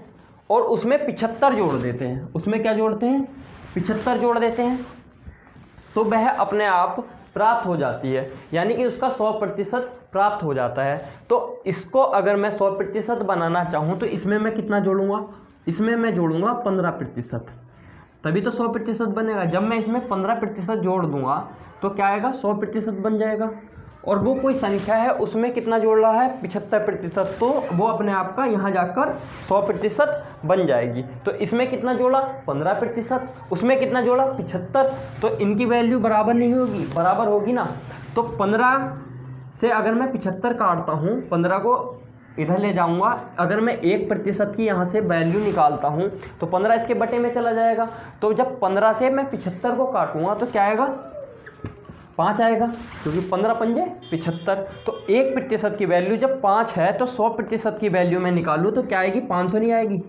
और उसमें 75 जोड़ देते हैं, उसमें क्या जोड़ते हैं 75 जोड़ देते हैं, तो वह अपने आप प्राप्त हो जाती है, यानी कि उसका 100% प्राप्त हो जाता है। तो इसको अगर मैं 100% बनाना चाहूँ तो इसमें मैं कितना जोड़ूंगा, इसमें मैं जोड़ूंगा 15%, तभी तो 100% बनेगा। जब मैं इसमें 15% जोड़ दूंगा तो क्या आएगा 100% बन जाएगा। और वो कोई संख्या है उसमें कितना जोड़ रहा है 75%, तो वो अपने आप का यहाँ जाकर 100% बन जाएगी। तो इसमें कितना जोड़ा 15%, उसमें कितना जोड़ा 75, तो इनकी वैल्यू बराबर नहीं होगी, बराबर होगी ना। तो 15 से अगर मैं 75 काटता हूँ, 15 को इधर ले जाऊंगा, अगर मैं 1% की यहाँ से वैल्यू निकालता हूँ तो 15 इसके बटे में चला जाएगा। तो जब 15 से मैं 75 को काटूंगा तो क्या आएगा 5 आएगा, क्योंकि 15 पंजे 75। तो 1% की वैल्यू जब 5 है तो 100% की वैल्यू मैं निकालूँ तो क्या आएगी 500 नहीं आएगी।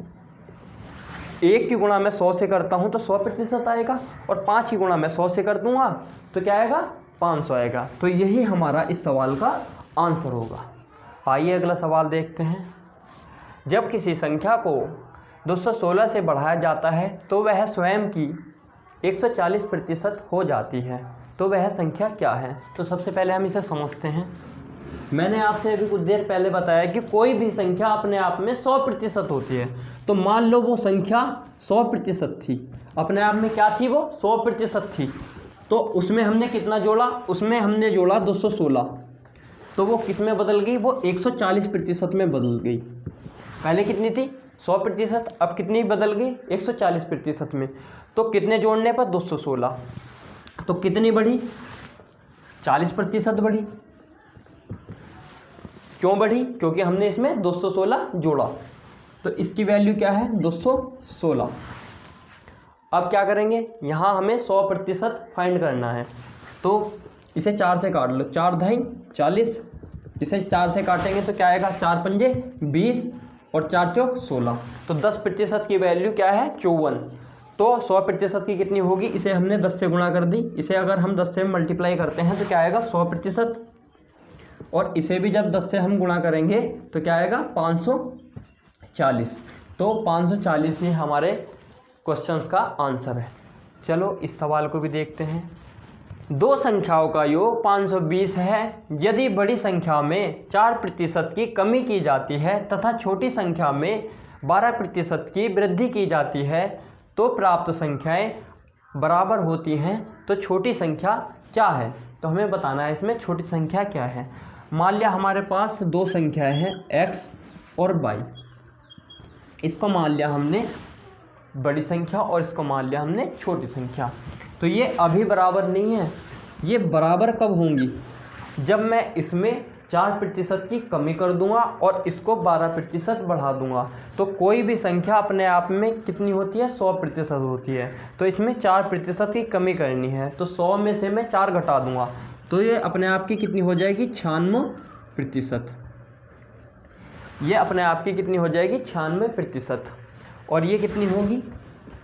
1 की गुणा मैं 100 से करता हूँ तो 100% आएगा, और 5 की गुणा मैं 100 से कर दूंगा तो क्या आएगा 500 आएगा। तो यही हमारा इस सवाल का आंसर होगा। आइए अगला सवाल देखते हैं। जब किसी संख्या को 216 से बढ़ाया जाता है तो वह स्वयं की 140% हो जाती है, तो वह संख्या क्या है। तो सबसे पहले हम इसे समझते हैं। मैंने आपसे अभी कुछ देर पहले बताया कि कोई भी संख्या अपने आप में 100% होती है। तो मान लो वो संख्या 100% थी, अपने आप में क्या थी, वो 100% थी। तो उसमें हमने कितना जोड़ा, उसमें हमने जोड़ा 216, तो वो किस में बदल गई, वो 140% में बदल गई। पहले कितनी थी 100%, अब कितनी बदल गई 140% में। तो कितने जोड़ने पर 216, तो कितनी बढ़ी 40% बढ़ी, क्यों बढ़ी? क्योंकि हमने इसमें 216 जोड़ा, तो इसकी वैल्यू क्या है? 216। अब क्या करेंगे, यहाँ हमें 100% फाइंड करना है, तो इसे 4 से काट लो, 4 × 2 = 40। इसे 4 से काटेंगे तो क्या आएगा? 4 × 5 = 20 और 4 × 4 = 16। तो 10% की वैल्यू क्या है? 54। तो 100% की कितनी होगी? इसे हमने 10 से गुणा कर दी। इसे अगर हम 10 से मल्टीप्लाई करते हैं तो क्या आएगा? 100%। और इसे भी जब 10 से हम गुणा करेंगे तो क्या आएगा? 540। तो 540 ही हमारे क्वेश्चंस का आंसर है। चलो इस सवाल को भी देखते हैं। दो संख्याओं का योग 520 है। यदि बड़ी संख्या में 4% की कमी की जाती है तथा छोटी संख्या में 12% की वृद्धि की जाती है तो प्राप्त संख्याएं बराबर होती हैं, तो छोटी संख्या क्या है? तो हमें बताना है इसमें छोटी संख्या क्या है। मान लिया हमारे पास दो संख्याएं हैं x और y। इसको मान लिया हमने बड़ी संख्या और इसको मान लिया हमने छोटी संख्या। तो ये अभी बराबर नहीं है। ये बराबर कब होंगी? जब मैं इसमें 4% की कमी कर दूंगा और इसको 12% बढ़ा दूंगा। तो कोई भी संख्या अपने आप में कितनी होती है? 100% होती है। तो इसमें 4% की कमी करनी है, तो 100 में से मैं 4 घटा दूंगा, तो ये अपने आप की कितनी हो जाएगी? 96%। ये अपने आप की कितनी हो जाएगी? 96%। और ये कितनी होगी?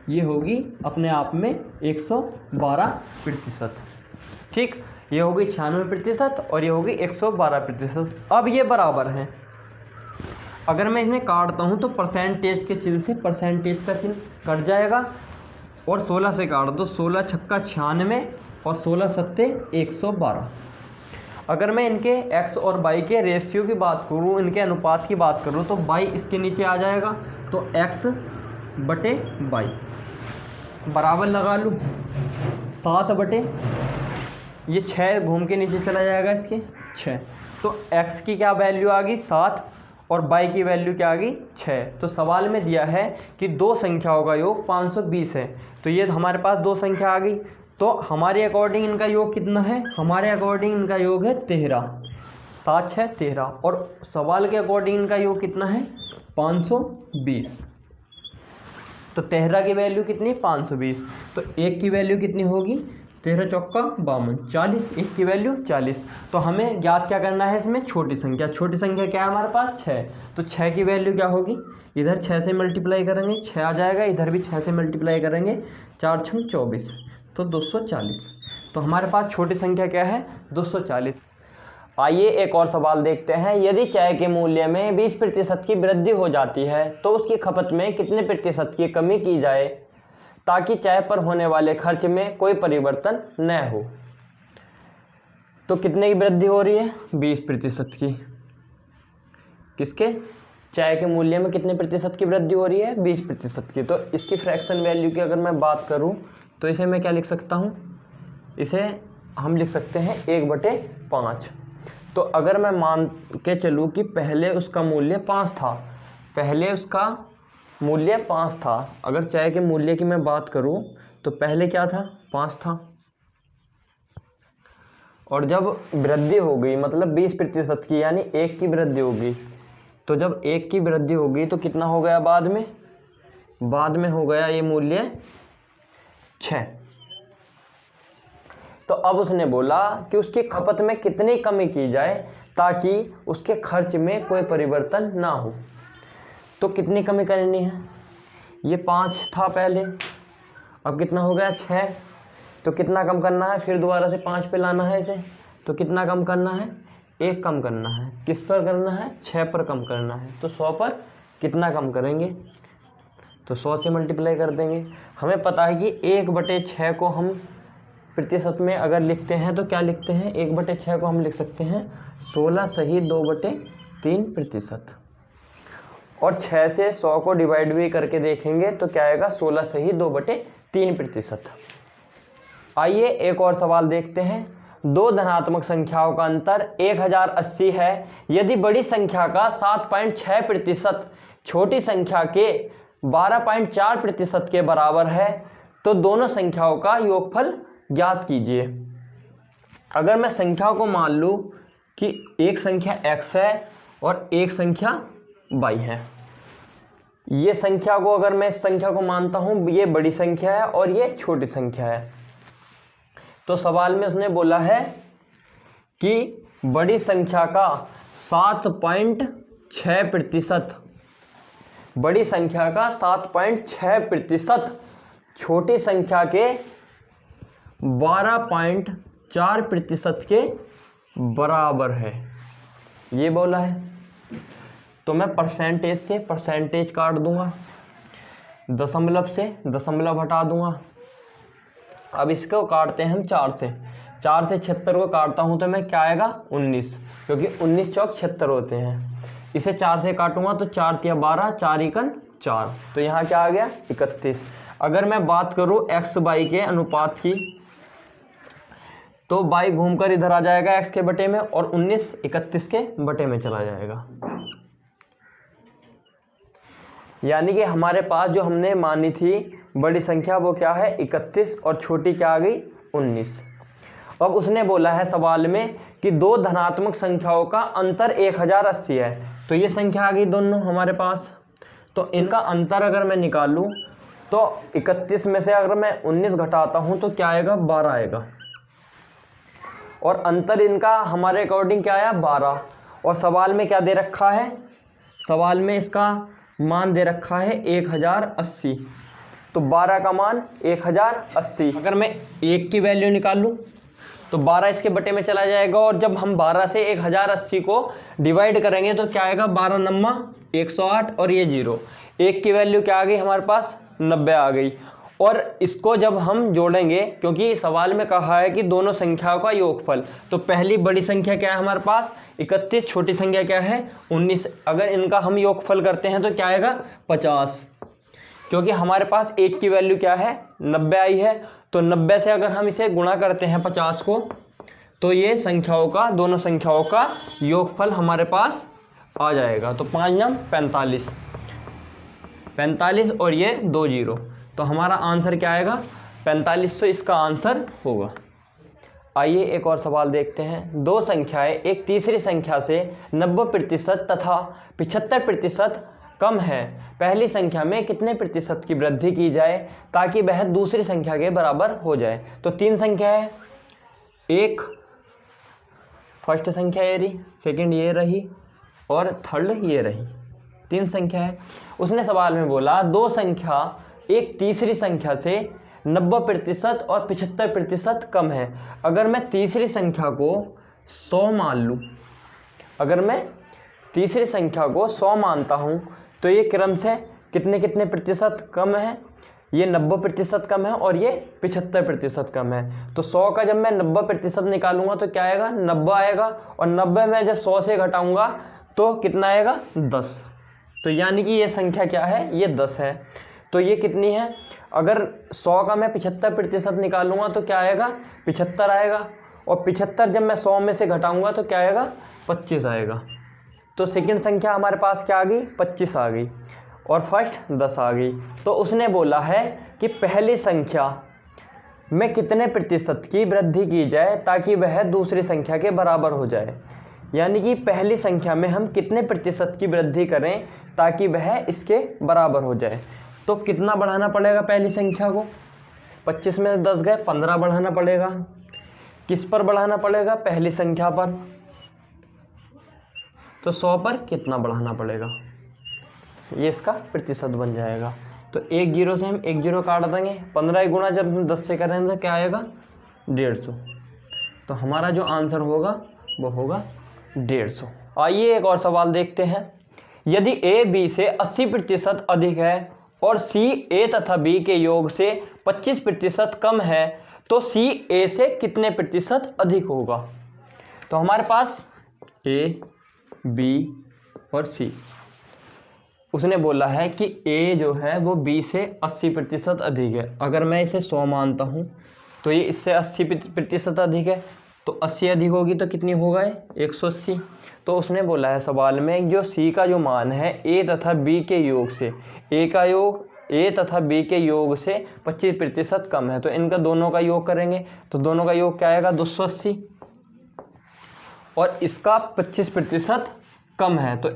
ये होगी अपने आप में 112%। ठीक, ये होगी 96% और ये होगी 112%। अब ये बराबर हैं। अगर मैं इसमें काटता हूँ तो परसेंटेज के चिन्ह से परसेंटेज का चिन्ह कट जाएगा और 16 से काट दो, 16 × 6 = 96 और 16 × 7 = 112। अगर मैं इनके x और y के रेशियो की बात करूँ, इनके अनुपात की बात करूँ, तो y इसके नीचे आ जाएगा, तो x/y बराबर लगा लूँ 7/, ये 6 घूम के नीचे चला जाएगा इसके 6। तो x की क्या वैल्यू आ गई? 7 और y की वैल्यू क्या आ गई? 6। तो सवाल में दिया है कि दो संख्याओं का योग 520 है। तो ये हमारे पास दो संख्या आ गई, तो हमारे अकॉर्डिंग इनका योग कितना है? हमारे अकॉर्डिंग इनका योग है 13। 7 6 13 और सवाल के अकॉर्डिंग इनका योग कितना है? 520। तो 13 की वैल्यू कितनी? 520। तो 1 की वैल्यू कितनी होगी? 13 × 4 = 52, 40। 1 की वैल्यू 40। तो हमें ज्ञात क्या करना है इसमें? छोटी संख्या। छोटी संख्या क्या है हमारे पास? 6। तो 6 की वैल्यू क्या होगी? इधर 6 से मल्टीप्लाई करेंगे, 6 आ जाएगा, इधर भी 6 से मल्टीप्लाई करेंगे, 4 × 6 = 24, तो 240। तो हमारे पास छोटी संख्या क्या है? 240। आइए एक और सवाल देखते हैं। यदि चाय के मूल्य में 20% की वृद्धि हो जाती है तो उसकी खपत में कितने प्रतिशत की कमी की जाए ताकि चाय पर होने वाले खर्च में कोई परिवर्तन न हो? तो कितने की वृद्धि हो रही है? 20% की। किसके? चाय के मूल्य में कितने प्रतिशत की वृद्धि हो रही है? 20% की। तो इसकी फ्रैक्शन वैल्यू की अगर मैं बात करूं तो इसे मैं क्या लिख सकता हूं? इसे हम लिख सकते हैं 1/5। तो अगर मैं मान के चलूँ कि पहले उसका मूल्य 5 था, पहले उसका मूल्य 5 था। अगर चाय के मूल्य की मैं बात करूं तो पहले क्या था? 5 था। और जब वृद्धि हो गई, मतलब 20% की, यानी 1 की वृद्धि हो गई, तो जब 1 की वृद्धि हो गई तो कितना हो गया बाद में? बाद में हो गया ये मूल्य 6। तो अब उसने बोला कि उसकी खपत में कितनी कमी की जाए ताकि उसके खर्च में कोई परिवर्तन ना हो। तो कितनी कमी करनी है? ये 5 था पहले, अब कितना हो गया? 6। तो कितना कम करना है? फिर दोबारा से 5 पे लाना है इसे। तो कितना कम करना है? 1 कम करना है। किस पर करना है? 6 पर कम करना है। तो 100 पर कितना कम करेंगे? तो 100 से मल्टीप्लाई कर देंगे। हमें पता है कि 1/6 को हम प्रतिशत में अगर लिखते हैं तो क्या लिखते हैं? 1/6 को हम लिख सकते हैं 16 सही 2/3%। और 6 से 100 को डिवाइड भी करके देखेंगे तो क्या आएगा? 16 सही 2/3%। आइए एक और सवाल देखते हैं। दो धनात्मक संख्याओं का अंतर 1080 है। यदि बड़ी संख्या का 7.6% छोटी संख्या के 12.4% के बराबर है तो दोनों संख्याओं का योगफल ज्ञात कीजिए। अगर मैं संख्या को मान लूँ कि एक संख्या x है और एक संख्या बाई है। ये संख्या को अगर मैं इस संख्या को मानता हूं ये बड़ी संख्या है और ये छोटी संख्या है, तो सवाल में उसने बोला है कि बड़ी संख्या का 7.6%, बड़ी संख्या का 7.6% छोटी संख्या के 12.4% के बराबर है, ये बोला है। तो मैं परसेंटेज से परसेंटेज काट दूंगा, दशमलव से दशमलव हटा दूंगा। अब इसको काटते हैं हम 4 से 76 को काटता हूं तो मैं क्या आएगा 19, क्योंकि 19 चौक 76 होते हैं। इसे 4 से काटूंगा तो 4 तिया 12, 4 एकन 4, तो यहाँ क्या आ गया 31। अगर मैं बात करूं x बाई के अनुपात की, तो बाई घूमकर इधर आ जाएगा x के बटे में और 19 31 के बटे में चला जाएगा। यानी कि हमारे पास जो हमने मानी थी बड़ी संख्या वो क्या है 31 और छोटी क्या आ गई 19। अब उसने बोला है सवाल में कि दो धनात्मक संख्याओं का अंतर 1080 है, तो ये संख्या आ गई दोनों हमारे पास। तो इनका अंतर अगर मैं निकालूं तो 31 में से अगर मैं 19 घटाता हूं तो क्या आएगा 12 आएगा, और अंतर इनका हमारे अकॉर्डिंग क्या आया 12। और सवाल में क्या दे रखा है, सवाल में इसका मान दे रखा है 1080, तो 12 का मान 1080। अगर मैं 1 की वैल्यू निकालूं तो 12 इसके बटे में चला जाएगा, और जब हम 12 से 1080 को डिवाइड करेंगे तो क्या आएगा 12 नम्मा 108 और ये 0। 1 की वैल्यू क्या आ गई हमारे पास 90 आ गई। और इसको जब हम जोड़ेंगे, क्योंकि सवाल में कहा है कि दोनों संख्याओं का योगफल, तो पहली बड़ी संख्या क्या है हमारे पास 31, छोटी संख्या क्या है 19। अगर इनका हम योगफल करते हैं तो क्या आएगा 50, क्योंकि हमारे पास 1 की वैल्यू क्या है 90 आई है। तो 90 से अगर हम इसे गुणा करते हैं 50 को, तो ये संख्याओं का, दोनों संख्याओं का योगफल हमारे पास आ जाएगा। तो 5 9 45, 45 और ये 2 0, तो हमारा आंसर क्या आएगा 4500 इसका आंसर होगा। आइए एक और सवाल देखते हैं। दो संख्याएं एक तीसरी संख्या से 90% तथा 75% कम है, पहली संख्या में कितने प्रतिशत की वृद्धि की जाए ताकि वह दूसरी संख्या के बराबर हो जाए। तो 3 संख्या है, एक फर्स्ट संख्या ये रही, सेकंड ये रही और थर्ड ये रही, 3 संख्या है। उसने सवाल में बोला दो संख्या एक तीसरी संख्या से 90% और 75% कम है। अगर मैं तीसरी संख्या को 100 मान लूँ, अगर मैं तीसरी संख्या को 100 मानता हूँ तो ये क्रम से कितने कितने प्रतिशत कम है, ये 90% कम है और ये 75% कम है। तो 100 का जब मैं 90% निकालूंगा तो क्या आएगा 90 आएगा, और 90 में जब 100 से घटाऊंगा तो कितना आएगा 10। तो यानी कि ये संख्या क्या है, ये 10 है। तो ये कितनी है, अगर 100 का मैं 75% निकालूंगा तो क्या आएगा 75 आएगा, और 75 जब मैं 100 में से घटाऊंगा तो क्या आएगा 25 आएगा। तो सेकंड संख्या हमारे पास क्या आ गई 25 आ गई, और फर्स्ट 10 आ गई। तो उसने बोला है कि पहली संख्या में कितने प्रतिशत की वृद्धि की जाए ताकि वह दूसरी संख्या के बराबर हो जाए। यानी कि पहली संख्या में हम कितने प्रतिशत की वृद्धि करें ताकि वह इसके बराबर हो जाए। तो कितना बढ़ाना पड़ेगा पहली संख्या को, 25 में 10 गए 15 बढ़ाना पड़ेगा। किस पर बढ़ाना पड़ेगा, पहली संख्या पर। तो 100 पर कितना बढ़ाना पड़ेगा, ये इसका प्रतिशत बन जाएगा। तो 1 0 से हम 1 0 काट देंगे, 15 गुणा जब हम 10 से करेंगे तो क्या आएगा 150। तो हमारा जो आंसर होगा वो होगा 150। आइए एक और सवाल देखते हैं। यदि a b से 80% अधिक है और c a तथा b के योग से 25% कम है तो c a से कितने प्रतिशत अधिक होगा। तो हमारे पास a b और c, उसने बोला है कि a जो है वो b से 80% अधिक है। अगर मैं इसे 100 मानता हूँ तो ये इससे 80% अधिक है, तो 80 अधिक होगी तो कितनी होगा 180। तो उसने बोला है सवाल में जो c का जो मान है a तथा b के योग से, a का योग a तथा b के योग से 25% कम है, तो इनका दोनों का योग करेंगे तो दोनों का योग क्या आएगा 280, और इसका 25% कम है, तो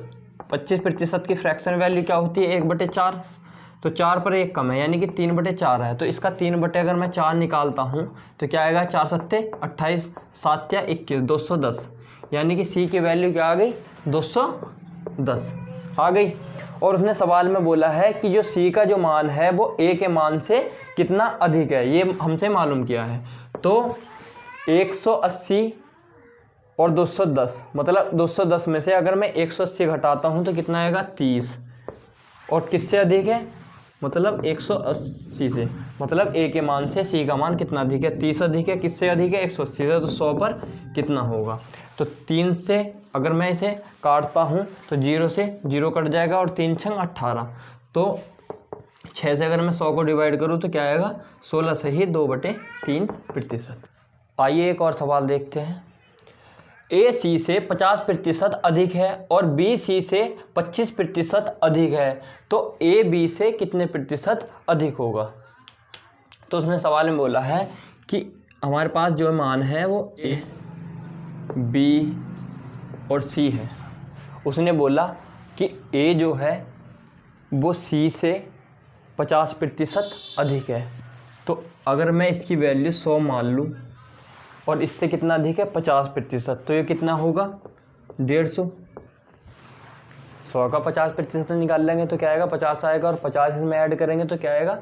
25% की फ्रैक्शन वैल्यू क्या होती है 1/4, तो 4 पर 1 कम है यानी कि 3/4 है। तो इसका 3 अगर मैं 4 निकालता हूँ तो क्या आएगा 4 सत्ते 28, 7 या 21, 210, यानी कि सी की वैल्यू क्या आ गई 210 आ गई। और उसने सवाल में बोला है कि जो सी का जो मान है वो ए के मान से कितना अधिक है, ये हमसे मालूम किया है। तो 180 और 210, मतलब 210 में से अगर मैं 180 घटाता हूँ तो कितना आएगा 30, और किससे अधिक है मतलब 180 से, मतलब ए के मान से सी का मान कितना अधिक है 30 अधिक है। किससे अधिक है 180 से, तो 100 पर कितना होगा, तो 3 से अगर मैं इसे काटता हूँ तो 0 से 0 कट जाएगा और 3 छंग 18, तो 6 से अगर मैं 100 को डिवाइड करूँ तो क्या आएगा 16 से ही 2/3%। आइए एक और सवाल देखते हैं। ए सी से 50% अधिक है और बी सी से 25% अधिक है, तो ए बी से कितने प्रतिशत अधिक होगा। तो उसने सवाल में बोला है कि हमारे पास जो मान है वो ए बी और सी है। उसने बोला कि ए जो है वो सी से 50% अधिक है, तो अगर मैं इसकी वैल्यू 100 मान लूँ और इससे कितना अधिक है 50%, तो ये कितना होगा 150। 100 का 50% निकाल लेंगे तो क्या आएगा 50 आएगा, और 50 इसमें ऐड करेंगे तो क्या आएगा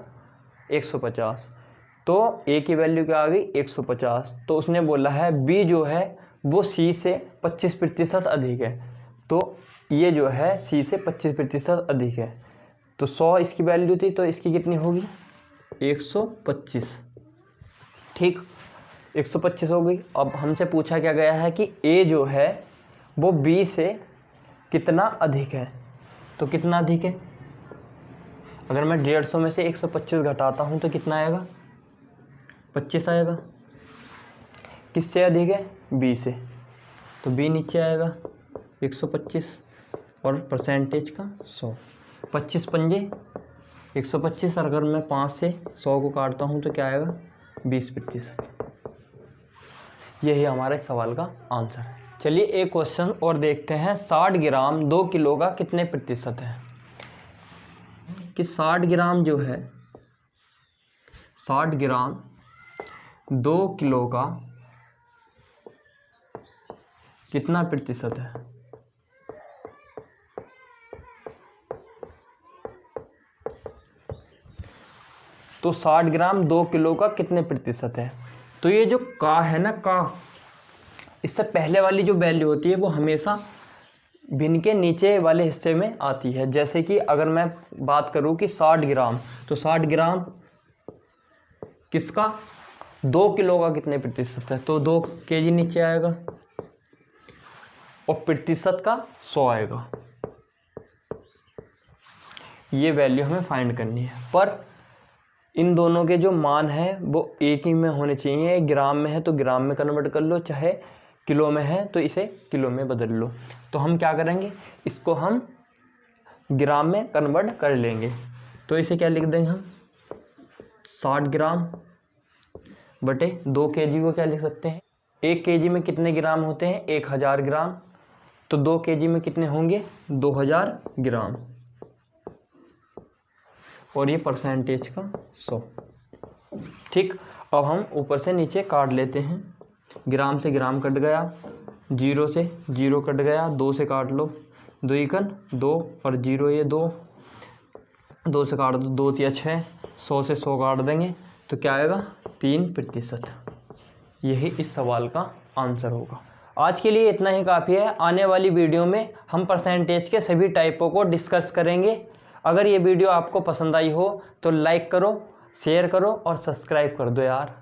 150। तो ए की वैल्यू क्या आ गई 150। तो उसने बोला है बी जो है वो सी से 25% अधिक है, तो ये जो है सी से 25% अधिक है। तो 100 इसकी वैल्यू थी, तो इसकी कितनी होगी 125, ठीक 125 हो गई। अब हमसे पूछा क्या गया है कि ए जो है वो बी से कितना अधिक है, तो कितना अधिक है, अगर मैं 150 में से 125 घटाता हूँ तो कितना आएगा 25 आएगा। किससे अधिक है बी से, तो बी नीचे आएगा 125 और परसेंटेज का 100, 25 पंजे 125, और अगर मैं 5 से 100 को काटता हूँ तो क्या आएगा 20%। यही हमारे सवाल का आंसर है। चलिए एक क्वेश्चन और देखते हैं। 60 ग्राम 2 किलो का कितने प्रतिशत है, कि 60 ग्राम जो है 60 ग्राम 2 किलो का कितना प्रतिशत है। तो 60 ग्राम 2 किलो का कितने प्रतिशत है, तो ये जो का है ना का, इससे पहले वाली जो वैल्यू होती है वो हमेशा भिन्न के नीचे वाले हिस्से में आती है। जैसे कि अगर मैं बात करूं कि 60 ग्राम, तो 60 ग्राम किसका 2 किलो का कितने प्रतिशत है, तो 2 kg नीचे आएगा, और प्रतिशत का 100 आएगा। ये वैल्यू हमें फाइंड करनी है, पर इन दोनों के जो मान हैं वो एक ही में होने चाहिए। ग्राम में है तो ग्राम में कन्वर्ट कर लो, चाहे किलो में है तो इसे किलो में बदल लो। तो हम क्या करेंगे, इसको हम ग्राम में कन्वर्ट कर लेंगे। तो इसे क्या लिख देंगे हम 60 ग्राम बटे 2 kg को क्या लिख सकते हैं, 1 kg में कितने ग्राम होते हैं 1000 ग्राम, तो 2 kg में कितने होंगे 2000 ग्राम, और ये परसेंटेज का 100, ठीक। अब हम ऊपर से नीचे काट लेते हैं। ग्राम से ग्राम कट गया, 0 से 0 कट गया, 2 से काट लो, 2 एकन 2 और 0 ये 2, 2 से काट दो 2 तिया 6, 100 से 100 काट देंगे तो क्या आएगा 3%। यही इस सवाल का आंसर होगा। आज के लिए इतना ही काफ़ी है। आने वाली वीडियो में हम परसेंटेज के सभी टाइपों को डिस्कस करेंगे। अगर ये वीडियो आपको पसंद आई हो तो लाइक करो, शेयर करो और सब्सक्राइब कर दो यार।